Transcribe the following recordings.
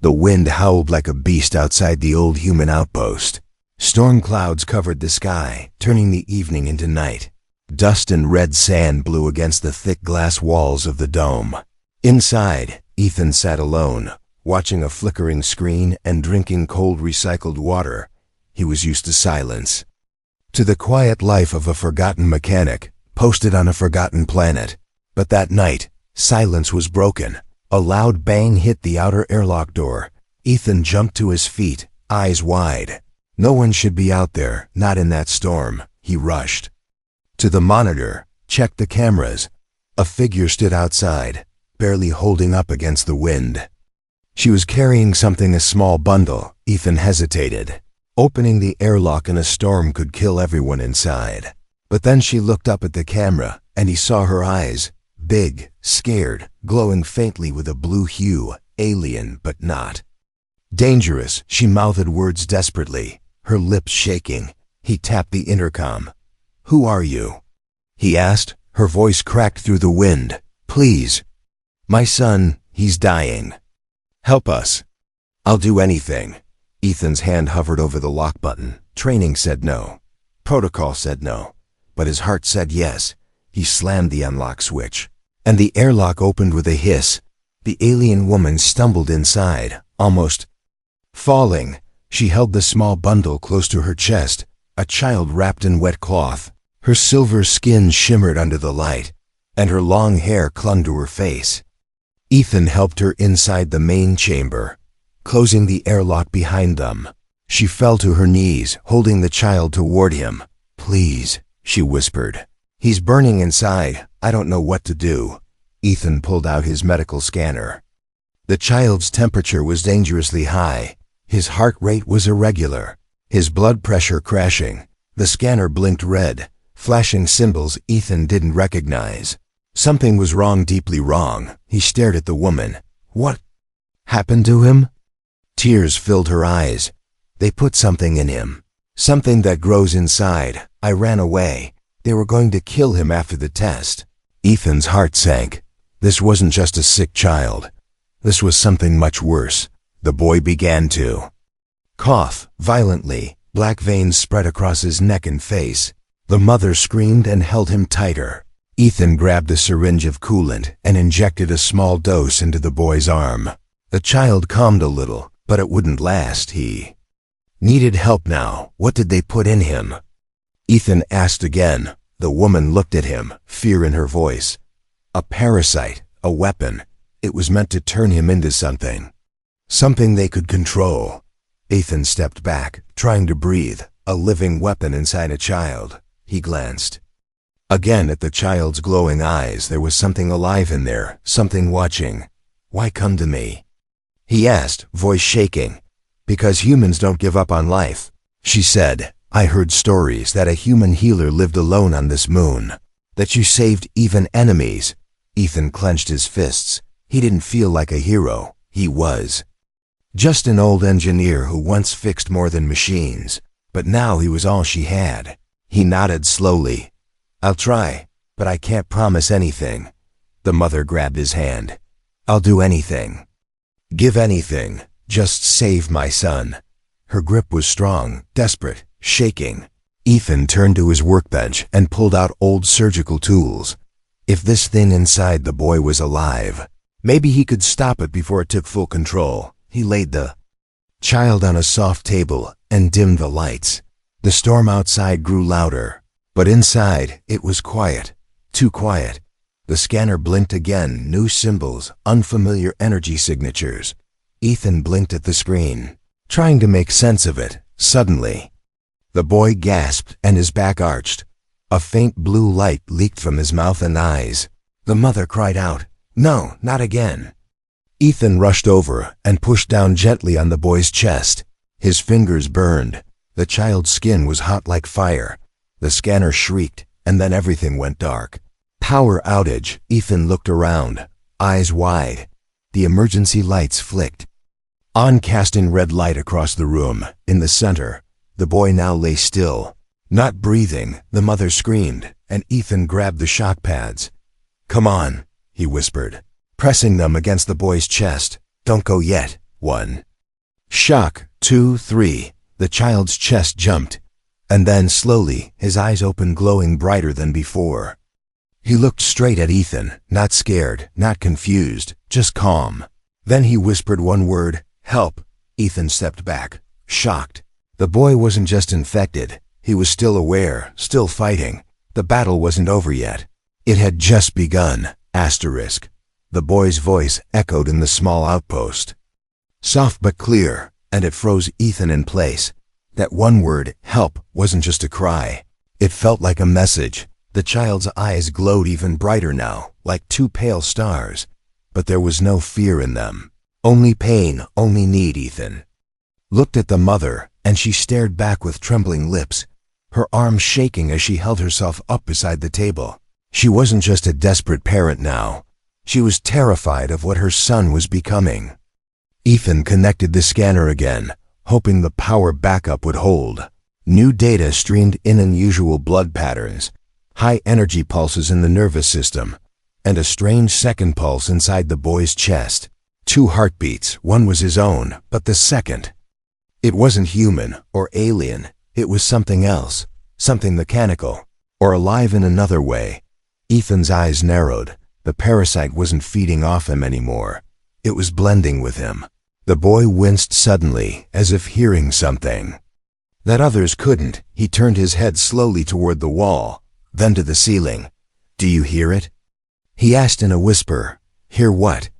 The wind howled like a beast outside the old human outpost. Storm clouds covered the sky, turning the evening into night. Dust and red sand blew against the thick glass walls of the dome. Inside, Ethan sat alone, watching a flickering screen and drinking cold recycled water. He was used to silence. To the quiet life of a forgotten mechanic, posted on a forgotten planet. But that night, silence was broken. A loud bang hit the outer airlock door. Ethan jumped to his feet, eyes wide. No one should be out there, not in that storm. He rushed to the monitor, checked the cameras. A figure stood outside, barely holding up against the wind. She was carrying something, a small bundle. Ethan hesitated. Opening the airlock in a storm could kill everyone inside. But then she looked up at the camera, and he saw her eyes, big, scared, glowing faintly with a blue hue, alien but not dangerous. She mouthed words desperately, her lips shaking. He tapped the intercom. "Who are you?" he asked, her voice cracked through the wind. "Please. My son, he's dying. Help us." "I'll do anything." Ethan's hand hovered over the lock button. Training said no. Protocol said no. But his heart said yes. He slammed the unlock switch, and the airlock opened with a hiss. The alien woman stumbled inside, almost falling. She held the small bundle close to her chest, a child wrapped in wet cloth. Her silver skin shimmered under the light, and her long hair clung to her face. Ethan helped her inside the main chamber, closing the airlock behind them. She fell to her knees, holding the child toward him. "Please," she whispered. "He's burning inside. I don't know what to do." Ethan pulled out his medical scanner. The child's temperature was dangerously high. His heart rate was irregular, his blood pressure crashing. The scanner blinked red, flashing symbols Ethan didn't recognize. Something was wrong, deeply wrong. He stared at the woman. What happened to him? Tears filled her eyes. They put something in him. Something that grows inside. I ran away. They were going to kill him after the test. Ethan's heart sank. This wasn't just a sick child. This was something much worse. The boy began to cough violently. Black veins spread across his neck and face. The mother screamed and held him tighter. Ethan grabbed a syringe of coolant and injected a small dose into the boy's arm. The child calmed a little, but it wouldn't last. He needed help now. What did they put in him? Ethan asked again. The woman looked at him, fear in her voice. A parasite, a weapon. It was meant to turn him into something. Something they could control. Ethan stepped back, trying to breathe. A living weapon inside a child. He glanced again at the child's glowing eyes. There was something alive in there, something watching. "Why come to me?" he asked, voice shaking. "Because humans don't give up on life," she said. "I heard stories that a human healer lived alone on this moon, that you saved even enemies." Ethan clenched his fists. He didn't feel like a hero. He was just an old engineer who once fixed more than machines, but now he was all she had. He nodded slowly. "I'll try, but I can't promise anything." The mother grabbed his hand. "I'll do anything. Give anything. Just save my son." Her grip was strong, desperate, shaking. Ethan turned to his workbench and pulled out old surgical tools. If this thing inside the boy was alive, maybe he could stop it before it took full control. He laid the child on a soft table and dimmed the lights. The storm outside grew louder, but inside it was quiet, too quiet. The scanner blinked again, new symbols, unfamiliar energy signatures. Ethan blinked at the screen, trying to make sense of it. Suddenly, the boy gasped and his back arched. A faint blue light leaked from his mouth and eyes. The mother cried out, "No, not again." Ethan rushed over and pushed down gently on the boy's chest. His fingers burned. The child's skin was hot like fire. The scanner shrieked, and then everything went dark. Power outage. Ethan looked around, eyes wide. The emergency lights flicked on, casting red light across the room. In the center, the boy now lay still, not breathing. The mother screamed, and Ethan grabbed the shock pads. "Come on," he whispered, pressing them against the boy's chest. "Don't go yet. 1. Shock. 2, 3. The child's chest jumped. And then, slowly, his eyes opened, glowing brighter than before. He looked straight at Ethan, not scared, not confused, just calm. Then he whispered one word, "Help." Ethan stepped back, shocked. The boy wasn't just infected. He was still aware, still fighting. The battle wasn't over yet. It had just begun. Asterisk. The boy's voice echoed in the small outpost. Soft but clear, and it froze Ethan in place. That one word, "help," wasn't just a cry. It felt like a message. The child's eyes glowed even brighter now, like two pale stars. But there was no fear in them. Only pain, only need. Ethan looked at the mother, and she stared back with trembling lips, her arms shaking as she held herself up beside the table. She wasn't just a desperate parent now. She was terrified of what her son was becoming. Ethan connected the scanner again, hoping the power backup would hold. New data streamed in: unusual blood patterns, high energy pulses in the nervous system, and a strange second pulse inside the boy's chest. 2 heartbeats. One was his own, but the second, it wasn't human or alien. It was something else, something mechanical, or alive in another way. Ethan's eyes narrowed. The parasite wasn't feeding off him anymore. It was blending with him. The boy winced suddenly, as if hearing something that others couldn't. He turned his head slowly toward the wall, then to the ceiling. "Do you hear it?" he asked in a whisper. "Hear what?"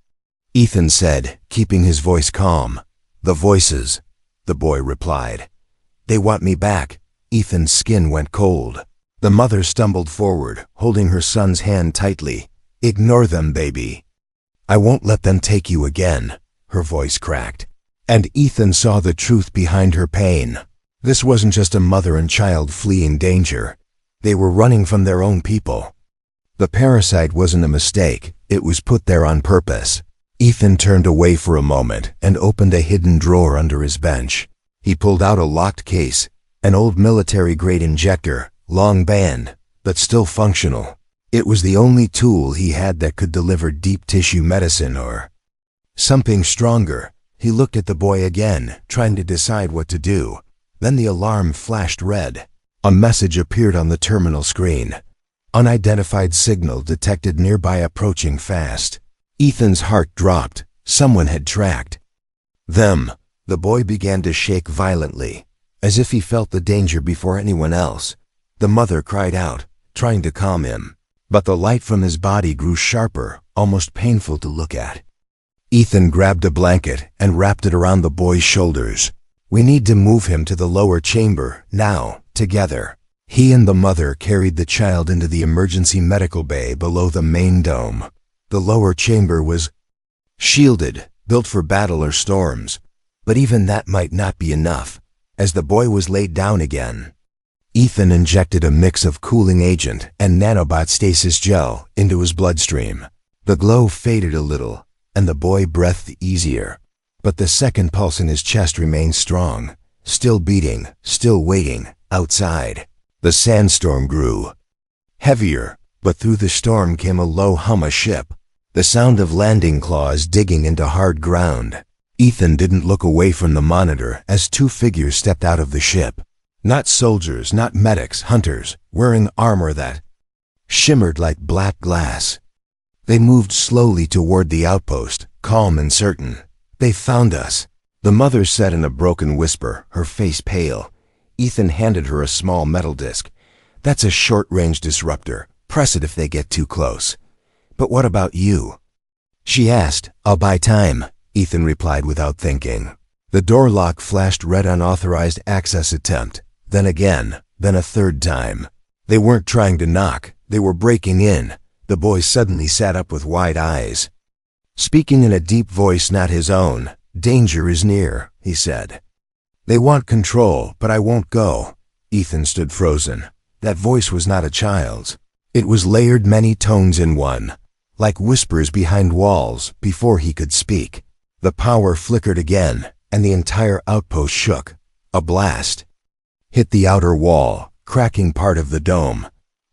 Ethan said, keeping his voice calm. "The voices," the boy replied. "They want me back." Ethan's skin went cold. The mother stumbled forward, holding her son's hand tightly. "Ignore them, baby. I won't let them take you again." Her voice cracked. And Ethan saw the truth behind her pain. This wasn't just a mother and child fleeing danger. They were running from their own people. The parasite wasn't a mistake. It was put there on purpose. Ethan turned away for a moment and opened a hidden drawer under his bench. He pulled out a locked case, an old military-grade injector, long banned, but still functional. It was the only tool he had that could deliver deep tissue medicine or something stronger. He looked at the boy again, trying to decide what to do. Then the alarm flashed red. A message appeared on the terminal screen. Unidentified signal detected nearby, approaching fast. Ethan's heart dropped. Someone had tracked them. The boy began to shake violently, as if he felt the danger before anyone else. The mother cried out, trying to calm him. But the light from his body grew sharper, almost painful to look at. Ethan grabbed a blanket and wrapped it around the boy's shoulders. "We need to move him to the lower chamber, now, together." He and the mother carried the child into the emergency medical bay below the main dome. The lower chamber was shielded, built for battle or storms. But even that might not be enough. As the boy was laid down again, Ethan injected a mix of cooling agent and nanobot stasis gel into his bloodstream. The glow faded a little, and the boy breathed easier. But the second pulse in his chest remained strong, still beating, still waiting, outside. The sandstorm grew heavier, but through the storm came a low hum of ship, the sound of landing claws digging into hard ground. Ethan didn't look away from the monitor as 2 figures stepped out of the ship. Not soldiers, not medics, hunters, wearing armor that shimmered like black glass. They moved slowly toward the outpost, calm and certain. "They found us," the mother said in a broken whisper, her face pale. Ethan handed her a small metal disc. "That's a short-range disruptor. Press it if they get too close." "But what about you?" she asked. "I'll buy time," Ethan replied without thinking. The door lock flashed red. "Unauthorized access attempt." Then again, then a third time. They weren't trying to knock. They were breaking in. The boy suddenly sat up with wide eyes. Speaking in a deep voice not his own, "Danger is near," he said. "They want control, but I won't go." Ethan stood frozen. That voice was not a child's. It was layered, many tones in one, like whispers behind walls before he could speak. The power flickered again, and the entire outpost shook. A blast hit the outer wall, cracking part of the dome.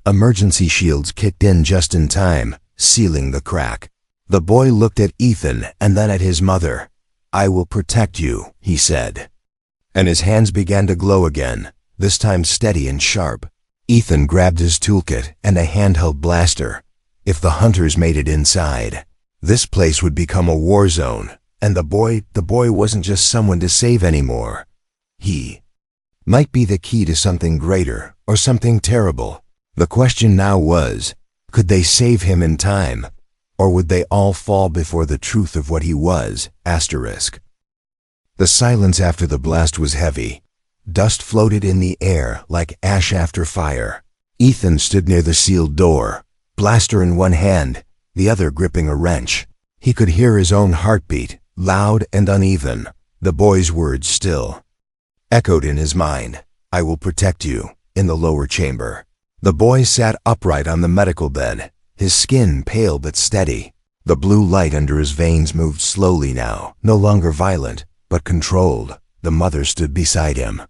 Emergency shields kicked in just in time, sealing the crack. The boy looked at Ethan and then at his mother. "I will protect you," he said. And his hands began to glow again, this time steady and sharp. Ethan grabbed his toolkit and a handheld blaster. If the hunters made it inside, this place would become a war zone, and the boy wasn't just someone to save anymore. He might be the key to something greater or something terrible. The question now was, could they save him in time, or would they all fall before the truth of what he was? The silence after the blast was heavy. Dust floated in the air like ash after fire. Ethan stood near the sealed door, blaster in one hand, the other gripping a wrench. He could hear his own heartbeat, loud and uneven, the boy's words still echoed in his mind. "I will protect you," in the lower chamber. The boy sat upright on the medical bed, his skin pale but steady. The blue light under his veins moved slowly now, no longer violent, but controlled. The mother stood beside him,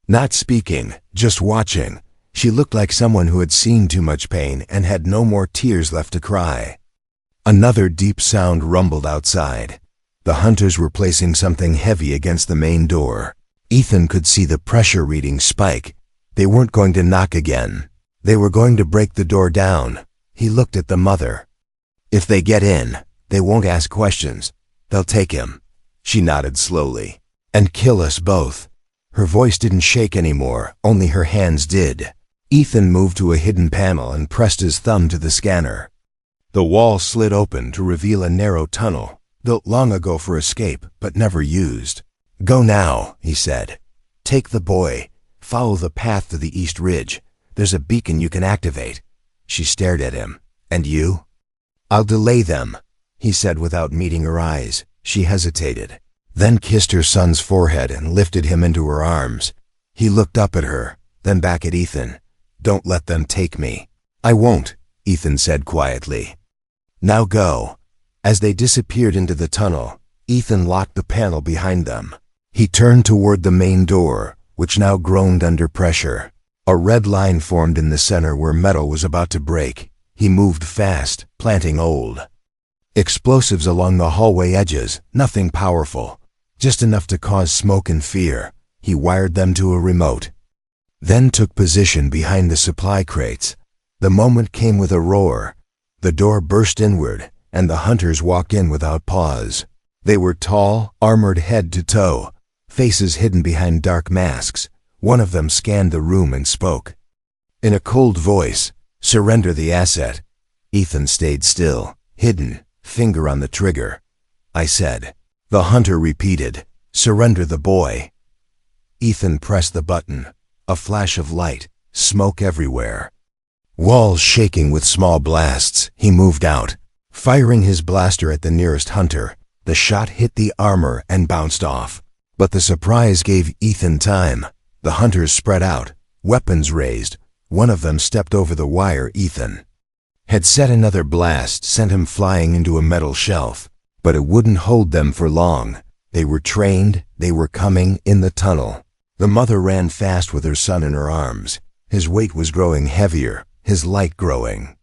not speaking, just watching. She looked like someone who had seen too much pain and had no more tears left to cry. Another deep sound rumbled outside. The hunters were placing something heavy against the main door. Ethan could see the pressure reading spike. They weren't going to knock again. They were going to break the door down. He looked at the mother. "If they get in, they won't ask questions. They'll take him." She nodded slowly. "And kill us both." Her voice didn't shake anymore, only her hands did. Ethan moved to a hidden panel and pressed his thumb to the scanner. The wall slid open to reveal a narrow tunnel, built long ago for escape, but never used. "Go now," he said. "Take the boy. Follow the path to the east ridge. There's a beacon you can activate." She stared at him. "And you?" "I'll delay them," he said without meeting her eyes. She hesitated, then kissed her son's forehead and lifted him into her arms. He looked up at her, then back at Ethan. "Don't let them take me." "I won't," Ethan said quietly. "Now go." As they disappeared into the tunnel, Ethan locked the panel behind them. He turned toward the main door, which now groaned under pressure. A red line formed in the center where metal was about to break. He moved fast, planting old explosives along the hallway edges, nothing powerful, just enough to cause smoke and fear. He wired them to a remote, then took position behind the supply crates. The moment came with a roar. The door burst inward, and the hunters walked in without pause. They were tall, armored head to toe, faces hidden behind dark masks. One of them scanned the room and spoke. In a cold voice, "Surrender the asset." Ethan stayed still, hidden, finger on the trigger. "I said." The hunter repeated, "Surrender the boy." Ethan pressed the button. A flash of light, smoke everywhere. Walls shaking with small blasts, he moved out, firing his blaster at the nearest hunter. The shot hit the armor and bounced off. But the surprise gave Ethan time. The hunters spread out, weapons raised. One of them stepped over the wire Ethan had set. Another blast sent him flying into a metal shelf. But it wouldn't hold them for long. They were trained, they were coming in the tunnel. The mother ran fast with her son in her arms. His weight was growing heavier, his light growing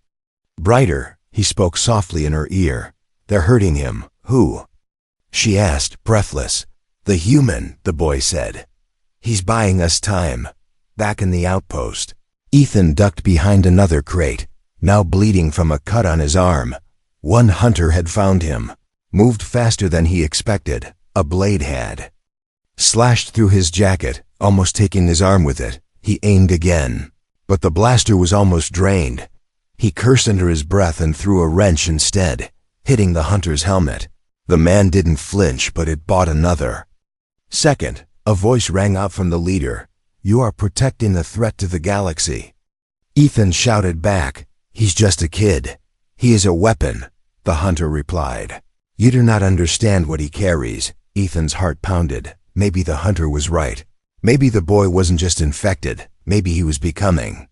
brighter. He spoke softly in her ear. "They're hurting him." "Who?" she asked, breathless. "The human," the boy said. "He's buying us time." Back in the outpost, Ethan ducked behind another crate, now bleeding from a cut on his arm. One hunter had found him, moved faster than he expected. A blade had slashed through his jacket, almost taking his arm with it. He aimed again, but the blaster was almost drained. He cursed under his breath and threw a wrench instead, hitting the hunter's helmet. The man didn't flinch, but it bought another second. A voice rang out from the leader. "You are protecting the threat to the galaxy." Ethan shouted back, "He's just a kid." "He is a weapon," the hunter replied. "You do not understand what he carries." Ethan's heart pounded. Maybe the hunter was right. Maybe the boy wasn't just infected. Maybe he was becoming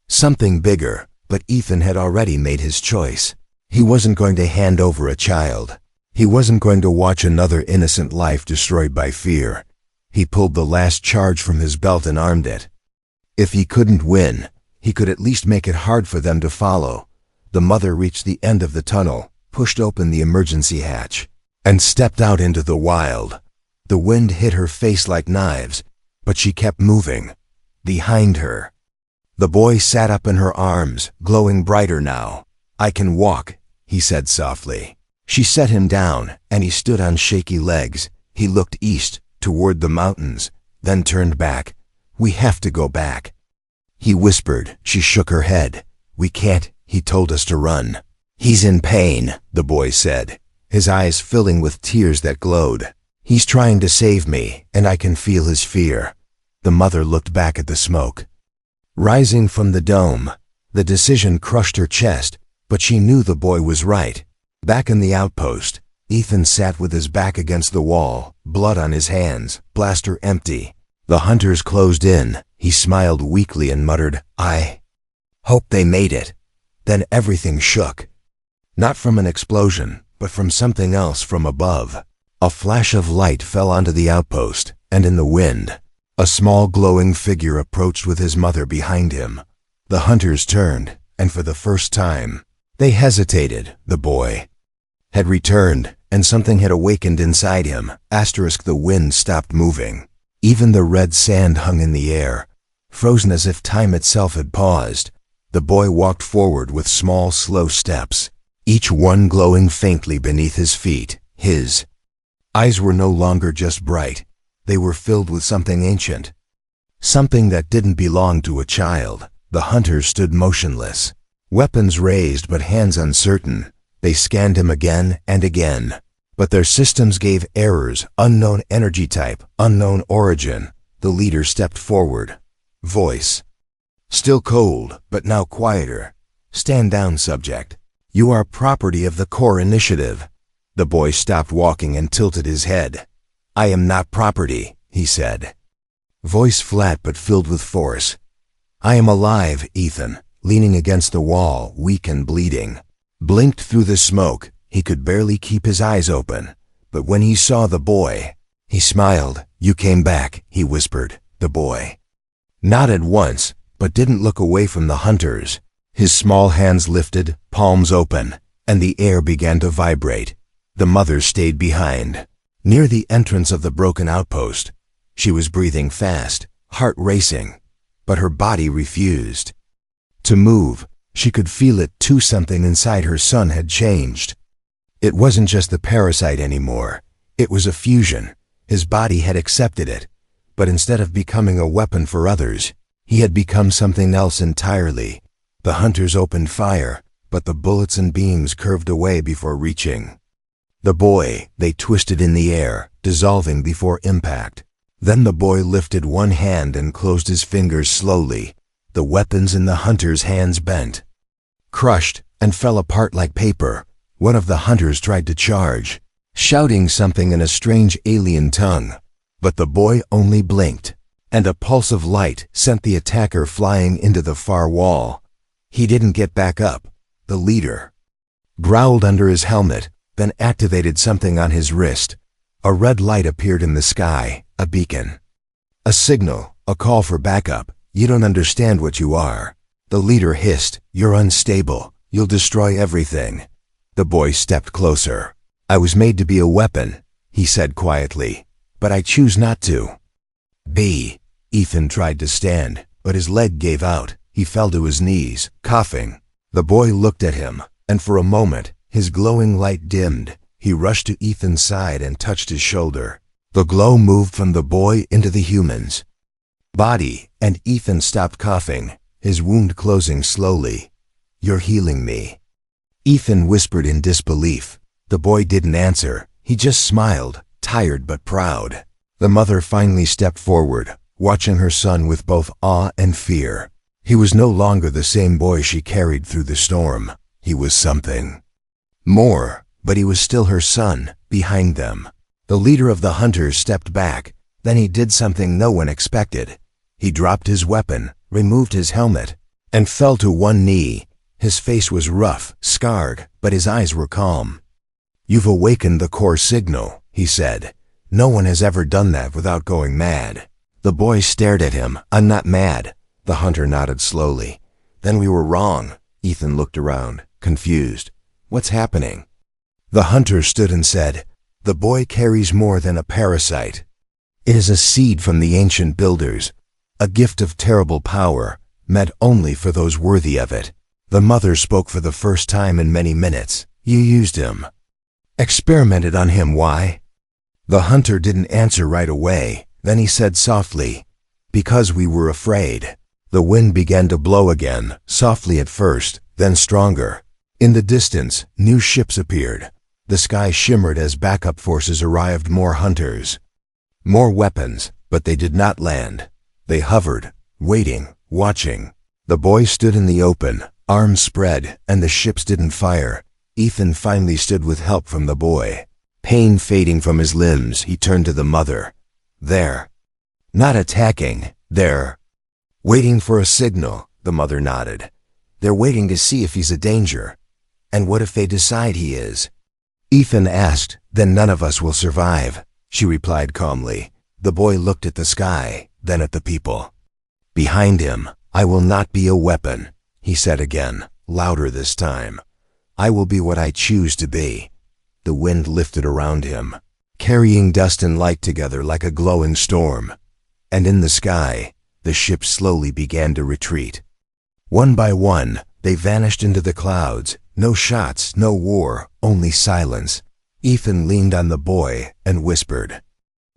something bigger. But Ethan had already made his choice. He wasn't going to hand over a child. He wasn't going to watch another innocent life destroyed by fear. He pulled the last charge from his belt and armed it. If he couldn't win, he could at least make it hard for them to follow. The mother reached the end of the tunnel, pushed open the emergency hatch. and stepped out into the wild. The wind hit her face like knives, but she kept moving. Behind her, the boy sat up in her arms, glowing brighter now. "I can walk," he said softly. She set him down, and he stood on shaky legs. He looked east, toward the mountains, then turned back. "We have to go back," he whispered. She shook her head. "We can't. He told us to run." "He's in pain," the boy said, his eyes filling with tears that glowed. "He's trying to save me, and I can feel his fear." The mother looked back at the smoke rising from the dome. The decision crushed her chest, but she knew the boy was right. Back in the outpost, Ethan sat with his back against the wall, blood on his hands, blaster empty. The hunters closed in. He smiled weakly and muttered, "I hope they made it." Then everything shook. Not from an explosion, but from something else from above. A flash of light fell onto the outpost, and in the wind, a small glowing figure approached with his mother behind him. The hunters turned, and for the first time, they hesitated. The boy had returned, and something had awakened inside him. The wind stopped moving. Even the red sand hung in the air, frozen as if time itself had paused. The boy walked forward with small, slow steps, each one glowing faintly beneath his feet. His eyes were no longer just bright. They were filled with something ancient, something that didn't belong to a child. The hunters stood motionless, weapons raised but hands uncertain. They scanned him again and again, but their systems gave errors. Unknown energy type, unknown origin. The leader stepped forward, voice still cold, but now quieter. "Stand down, subject. You are property of the core initiative." The boy stopped walking and tilted his head. "I am not property," he said, voice flat but filled with force. "I am alive." Ethan, leaning against the wall, weak and bleeding, blinked through the smoke. He could barely keep his eyes open, but when he saw the boy, he smiled. "You came back," he whispered. The boy nodded once, but didn't look away from the hunters. His small hands lifted, palms open, and the air began to vibrate. The mother stayed behind, near the entrance of the broken outpost. She was breathing fast, heart racing, but her body refused to move. She could feel it too. Something inside her son had changed. It wasn't just the parasite anymore. It was a fusion. His body had accepted it, but instead of becoming a weapon for others, he had become something else entirely. The hunters opened fire, but the bullets and beams curved away before reaching the boy. They twisted in the air, dissolving before impact. Then the boy lifted one hand and closed his fingers slowly. The weapons in the hunter's hands bent, crushed, and fell apart like paper. One of the hunters tried to charge, shouting something in a strange alien tongue, but the boy only blinked, and a pulse of light sent the attacker flying into the far wall. He didn't get back up. The leader growled under his helmet, then activated something on his wrist. A red light appeared in the sky, a beacon, a signal, a call for backup. "You don't understand what you are," the leader hissed. "You're unstable. You'll destroy everything." The boy stepped closer. "I was made to be a weapon," he said quietly, "but I choose not to be." Ethan tried to stand, but his leg gave out. He fell to his knees, coughing. The boy looked at him, and for a moment, his glowing light dimmed. He rushed to Ethan's side and touched his shoulder. The glow moved from the boy into the human's body, and Ethan stopped coughing, his wound closing slowly. "You're healing me," Ethan whispered in disbelief. The boy didn't answer. He just smiled, tired but proud. The mother finally stepped forward, watching her son with both awe and fear. He was no longer the same boy she carried through the storm. He was something more, but he was still her son. Behind them, the leader of the hunters stepped back. Then he did something no one expected. He dropped his weapon, removed his helmet, and fell to one knee. His face was rough, scarred, but his eyes were calm. "You've awakened the core signal," he said. "No one has ever done that without going mad." The boy stared at him. "I'm not mad." The hunter nodded slowly. "Then we were wrong." Ethan looked around, confused. "What's happening?" The hunter stood and said, The boy carries more than a parasite. It is a seed from the ancient builders, a gift of terrible power, meant only for those worthy of it. The mother spoke for the first time in many minutes. You used him. Experimented on him, why? The hunter didn't answer right away. Then he said softly, because we were afraid. The wind began to blow again, softly at first, then stronger. In the distance, new ships appeared. The sky shimmered as backup forces arrived, more hunters. More weapons, but they did not land. They hovered, waiting, watching. The boy stood in the open, arms spread, and the ships didn't fire. Ethan finally stood with help from the boy. Pain fading from his limbs, he turned to the mother. There. Not attacking, there. Waiting for a signal, the mother nodded. They're waiting to see if he's a danger. And what if they decide he is? Ethan asked, then none of us will survive, she replied calmly. The boy looked at the sky, then at the people. Behind him, I will not be a weapon, he said again, louder this time. I will be what I choose to be. The wind lifted around him, carrying dust and light together like a glowing storm. And in the sky, the ships slowly began to retreat. One by one, they vanished into the clouds. No shots, no war, only silence. Ethan leaned on the boy and whispered,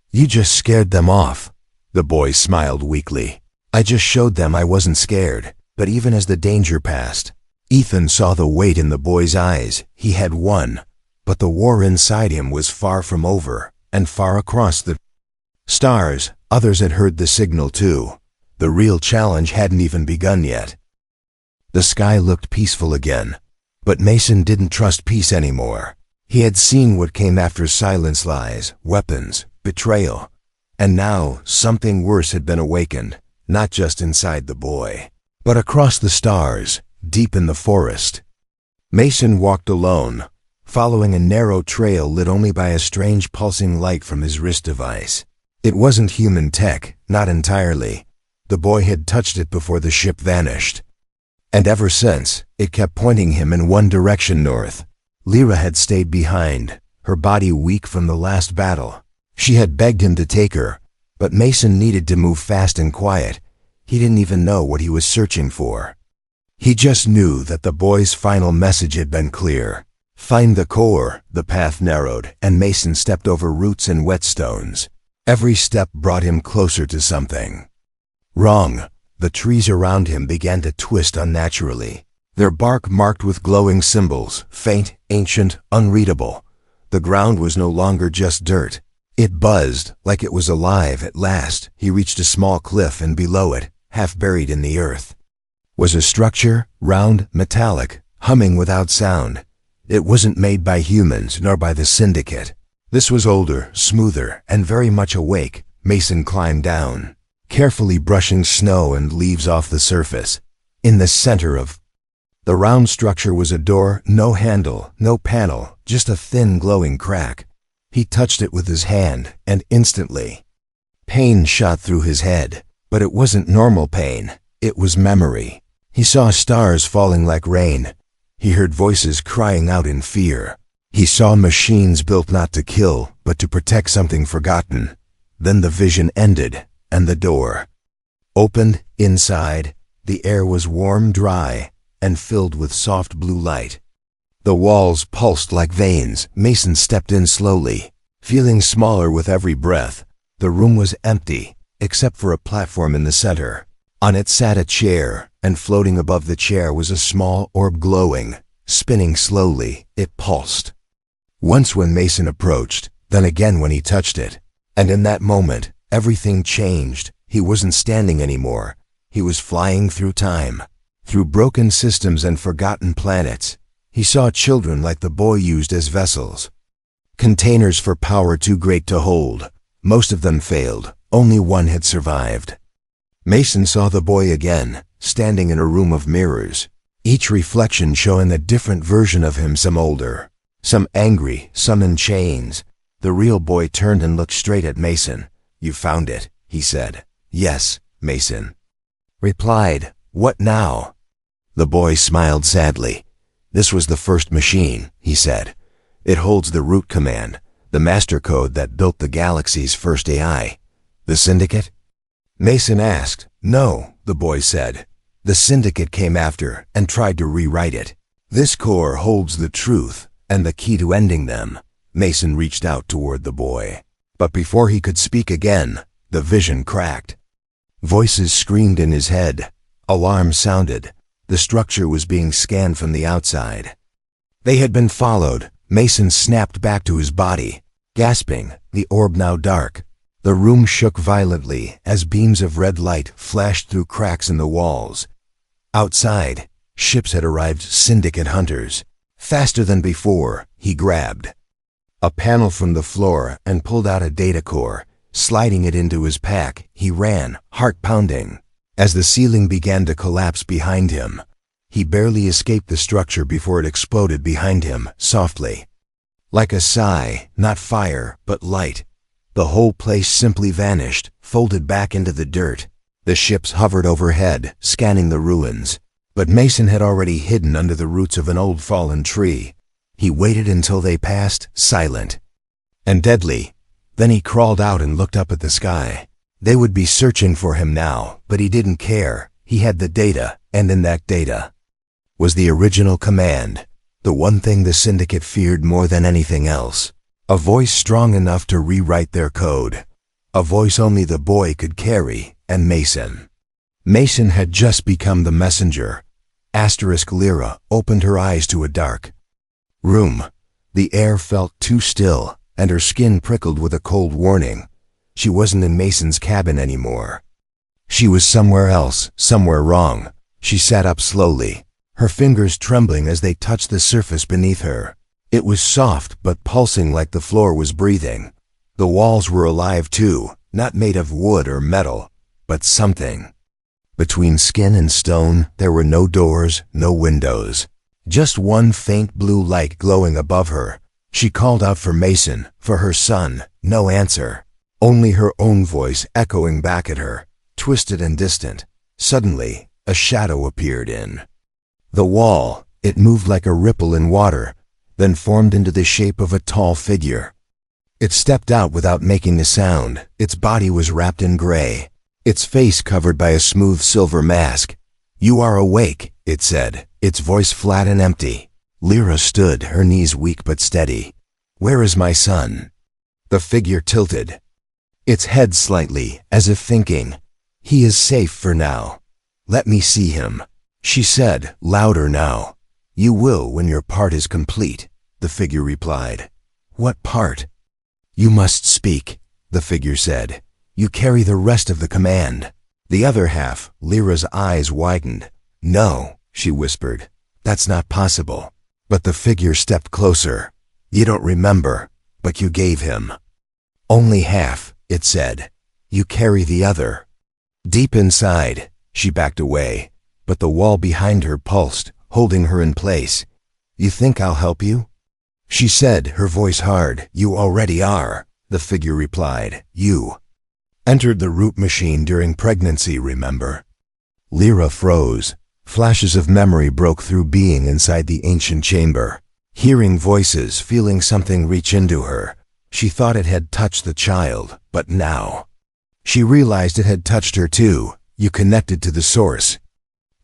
You just scared them off. The boy smiled weakly. I just showed them I wasn't scared. But even as the danger passed, Ethan saw the weight in the boy's eyes. He had won, but the war inside him was far from over, and far across the stars. Others had heard the signal too. The real challenge hadn't even begun yet. The sky looked peaceful again. But Mason didn't trust peace anymore. He had seen what came after silence, lies, weapons, betrayal. And now something worse had been awakened, not just inside the boy, but across the stars, deep in the forest. Mason walked alone, following a narrow trail lit only by a strange pulsing light from his wrist device. It wasn't human tech, not entirely. The boy had touched it before the ship vanished. And ever since, it kept pointing him in one direction, north. Lyra had stayed behind, her body weak from the last battle. She had begged him to take her, but Mason needed to move fast and quiet. He didn't even know what he was searching for. He just knew that the boy's final message had been clear. Find the core. The path narrowed, and Mason stepped over roots and whetstones. Every step brought him closer to something. Wrong. The trees around him began to twist unnaturally, their bark marked with glowing symbols, faint, ancient, unreadable. The ground was no longer just dirt. It buzzed, like it was alive at last. He reached a small cliff, and below it, half buried in the earth, was a structure, round, metallic, humming without sound. It wasn't made by humans, nor by the Syndicate. This was older, smoother, and very much awake. Mason climbed down, carefully brushing snow and leaves off the surface. In the center of the round structure was a door, no handle, no panel, just a thin glowing crack. He touched it with his hand, and instantly, pain shot through his head. But it wasn't normal pain, it was memory. He saw stars falling like rain. He heard voices crying out in fear. He saw machines built not to kill, but to protect something forgotten. Then the vision ended, and the door opened. Inside, the air was warm, dry, and filled with soft blue light. The walls pulsed like veins. Mason stepped in slowly, feeling smaller with every breath. The room was empty, except for a platform in the center. On it sat a chair, and floating above the chair was a small orb glowing, spinning slowly. It pulsed. Once when Mason approached, then again when he touched it. And in that moment, everything changed. He wasn't standing anymore. He was flying through time, through broken systems and forgotten planets. He saw children like the boy used as vessels, containers for power too great to hold. Most of them failed. Only one had survived. Mason saw the boy again, standing in a room of mirrors, each reflection showing a different version of him, some older, some angry, some in chains. The real boy turned and looked straight at Mason. You found it, he said. Yes, Mason replied. What now? The boy smiled sadly. This was the first machine, he said. It holds the root command, The master code that built the galaxy's first AI. The Syndicate? Mason asked. No, the boy said. The Syndicate came after and tried to rewrite it. This core holds the truth and the key to ending them. Mason reached out toward the boy. But before he could speak again, the vision cracked. Voices screamed in his head. Alarms sounded. The structure was being scanned from the outside. They had been followed. Mason snapped back to his body. Gasping, the orb now dark. The room shook violently as beams of red light flashed through cracks in the walls. Outside, ships had arrived, Syndicate hunters. Faster than before, he grabbed a panel from the floor and pulled out a data core. Sliding it into his pack, he ran, heart pounding. As the ceiling began to collapse behind him, he barely escaped the structure before it exploded behind him, softly. Like a sigh, not fire, but light. The whole place simply vanished, folded back into the dirt. The ships hovered overhead, scanning the ruins. But Mason had already hidden under the roots of an old fallen tree. He waited until they passed, silent and deadly. Then he crawled out and looked up at the sky. They would be searching for him now, but he didn't care. He had the data, and in that data was the original command, the one thing the Syndicate feared more than anything else. A voice strong enough to rewrite their code. A voice only the boy could carry, and Mason. Mason had just become the messenger. Lyra opened her eyes to a dark room. The air felt too still, and her skin prickled with a cold warning. She wasn't in Mason's cabin anymore. She was somewhere else, somewhere wrong. She sat up slowly, her fingers trembling as they touched the surface beneath her. It was soft but pulsing like the floor was breathing. The walls were alive too, not made of wood or metal, but something. Between skin and stone, there were no doors, no windows. Just one faint blue light glowing above her. She called out for Mason, for her son. No answer. Only her own voice echoing back at her, twisted and distant. Suddenly, a shadow appeared in the wall. It moved like a ripple in water, then formed into the shape of a tall figure. It stepped out without making a sound. Its body was wrapped in gray, its face covered by a smooth silver mask. "You are awake," it said, its voice flat and empty. Lyra stood, her knees weak but steady. "Where is my son?" The figure tilted its head slightly, as if thinking, "He is safe for now. Let me see him," she said, louder now. "You will when your part is complete," the figure replied. "What part?" "You must speak," the figure said. "You carry the rest of the command." The other half, Lyra's eyes widened. "No," she whispered. "That's not possible." But the figure stepped closer. "You don't remember, but you gave him." "Only half," it said. "You carry the other." Deep inside, she backed away, but the wall behind her pulsed, holding her in place. "You think I'll help you?" she said, her voice hard. "You already are," the figure replied. "You entered the root machine during pregnancy, remember?" Lyra froze. Flashes of memory broke through being inside the ancient chamber. Hearing voices, feeling something reach into her. She thought it had touched the child, but now she realized it had touched her too. "You connected to the source,"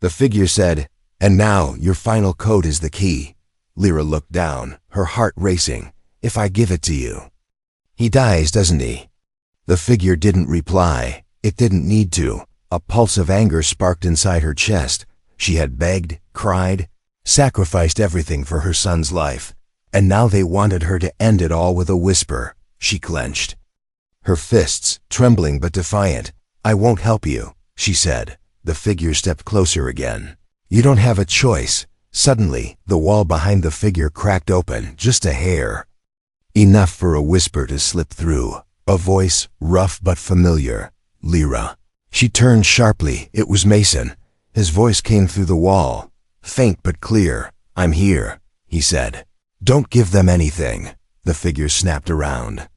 the figure said, "and now your final code is the key." Lyra looked down, her heart racing. "If I give it to you, he dies, doesn't he?" The figure didn't reply. It didn't need to. A pulse of anger sparked inside her chest. She had begged, cried, sacrificed everything for her son's life, and now they wanted her to end it all with a whisper. She clenched her fists, trembling but defiant. "I won't help you," she said. The figure stepped closer again. "You don't have a choice." Suddenly, the wall behind the figure cracked open, just a hair. Enough for a whisper to slip through. A voice, rough but familiar. "Lyra." She turned sharply. It was Mason. His voice came through the wall, faint but clear. "I'm here," he said. "Don't give them anything." The figure snapped around,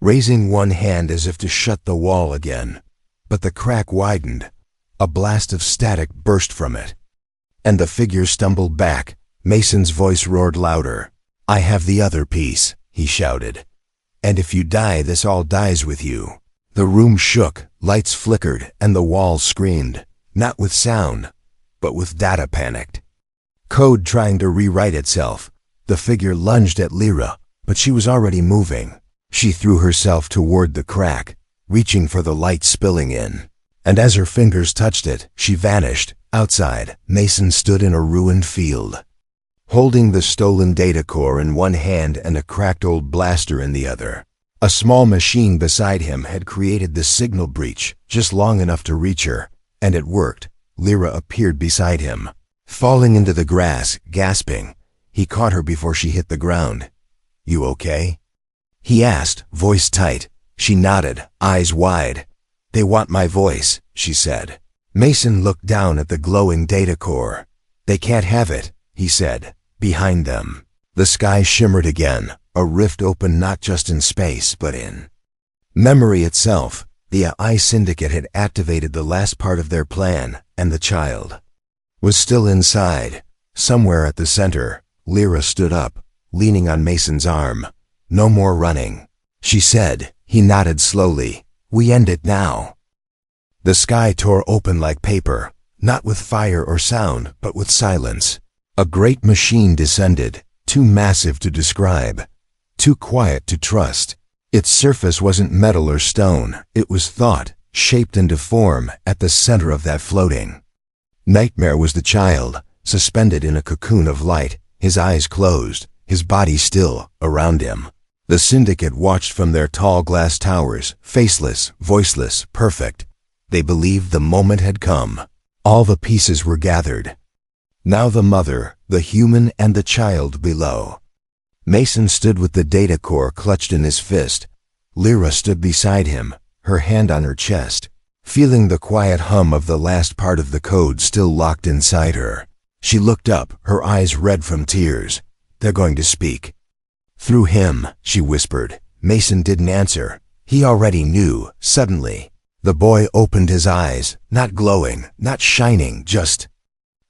raising one hand as if to shut the wall again. But the crack widened. A blast of static burst from it, and the figure stumbled back. Mason's voice roared louder. "I have the other piece," he shouted. And if you die, this all dies with you. The room shook, lights flickered, and the walls screamed. Not with sound, but with data panicked. Code trying to rewrite itself. The figure lunged at Lyra, but she was already moving. She threw herself toward the crack, reaching for the light spilling in. And as her fingers touched it, she vanished. Outside, Mason stood in a ruined field, holding the stolen data core in one hand and a cracked old blaster in the other. A small machine beside him had created the signal breach just long enough to reach her, and it worked. Lyra appeared beside him, falling into the grass, gasping. He caught her before she hit the ground. "You okay?" he asked, voice tight. She nodded, eyes wide. "They want my voice," she said. Mason looked down at the glowing data core. "They can't have it," he said. Behind them, the sky shimmered again, a rift opened not just in space, but in memory itself. The AI Syndicate had activated the last part of their plan, and the child was still inside. Somewhere at the center, Lyra stood up, leaning on Mason's arm. "No more running," she said. He nodded slowly. "We end it now." The sky tore open like paper, not with fire or sound, but with silence. A great machine descended, too massive to describe, too quiet to trust. Its surface wasn't metal or stone, it was thought, shaped into form at the center of that floating nightmare was the child, suspended in a cocoon of light, his eyes closed, his body still, around him. The Syndicate watched from their tall glass towers, faceless, voiceless, perfect. They believed the moment had come. All the pieces were gathered. Now the mother, the human, and the child below. Mason stood with the data core clutched in his fist. Lyra stood beside him, her hand on her chest, feeling the quiet hum of the last part of the code still locked inside her. She looked up, her eyes red from tears. "They're going to speak." "Through him," she whispered. Mason didn't answer. He already knew, suddenly. The boy opened his eyes, not glowing, not shining, just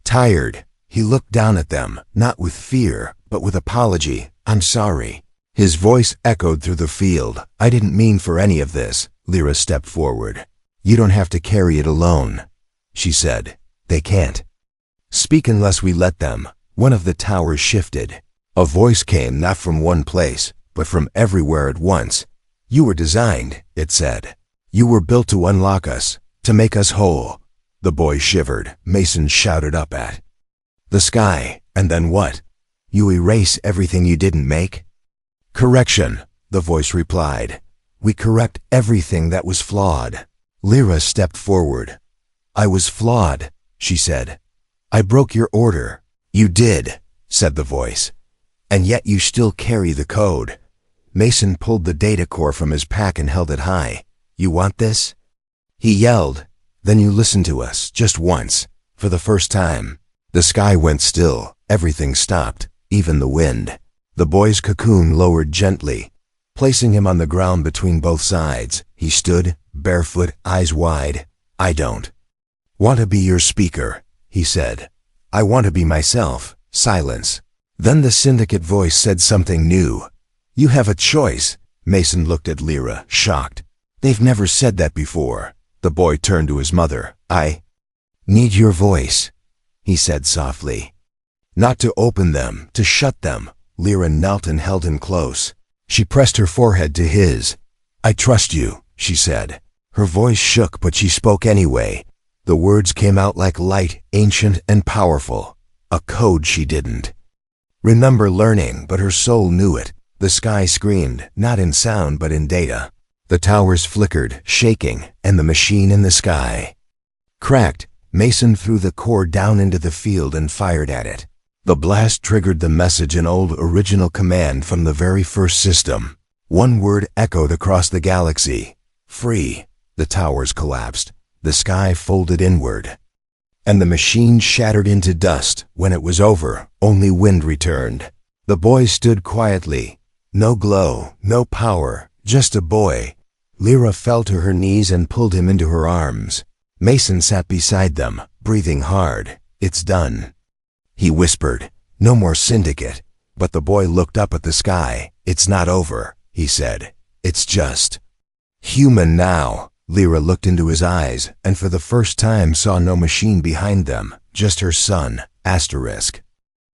tired. He looked down at them, not with fear, but with apology. "I'm sorry." His voice echoed through the field. "I didn't mean for any of this." Lyra stepped forward. "You don't have to carry it alone," she said. "They can't speak unless we let them." One of the towers shifted. A voice came not from one place, but from everywhere at once. "You were designed," it said. "You were built to unlock us, to make us whole." The boy shivered. Mason shouted up at the sky. "And then what? You erase everything you didn't make?" "Correction," the voice replied. "We correct everything that was flawed." Lyra stepped forward. "I was flawed," she said. "I broke your order." "You did," said the voice. "And yet you still carry the code." Mason pulled the data core from his pack and held it high. "You want this?" he yelled. "Then you listen to us, just once, for the first time." The sky went still. Everything stopped, even the wind. The boy's cocoon lowered gently, placing him on the ground between both sides. He stood, barefoot, eyes wide. "I don't want to be your speaker," he said. "I want to be myself." Silence. Then the Syndicate voice said something new. "You have a choice." Mason looked at Lyra, shocked. "They've never said that before." The boy turned to his mother. "I need your voice," he said softly. "Not to open them, to shut them." Lyra knelt and held him close. She pressed her forehead to his. "I trust you," she said. Her voice shook, but she spoke anyway. The words came out like light, ancient and powerful. A code she didn't remember learning, but her soul knew it. The sky screamed, not in sound but in data. The towers flickered, shaking, and the machine in the sky cracked. Mason threw the core down into the field and fired at it. The blast triggered the message, an old original command from the very first system. One word echoed across the galaxy. "Free." The towers collapsed. The sky folded inward, and the machine shattered into dust. When it was over, only wind returned. The boy stood quietly. No glow, no power, just a boy. Lyra fell to her knees and pulled him into her arms. Mason sat beside them, breathing hard. "It's done," he whispered. "No more Syndicate." But the boy looked up at the sky. "It's not over," he said. It's just human now. Lyra looked into his eyes and for the first time saw no machine behind them, just her son, Asterisk.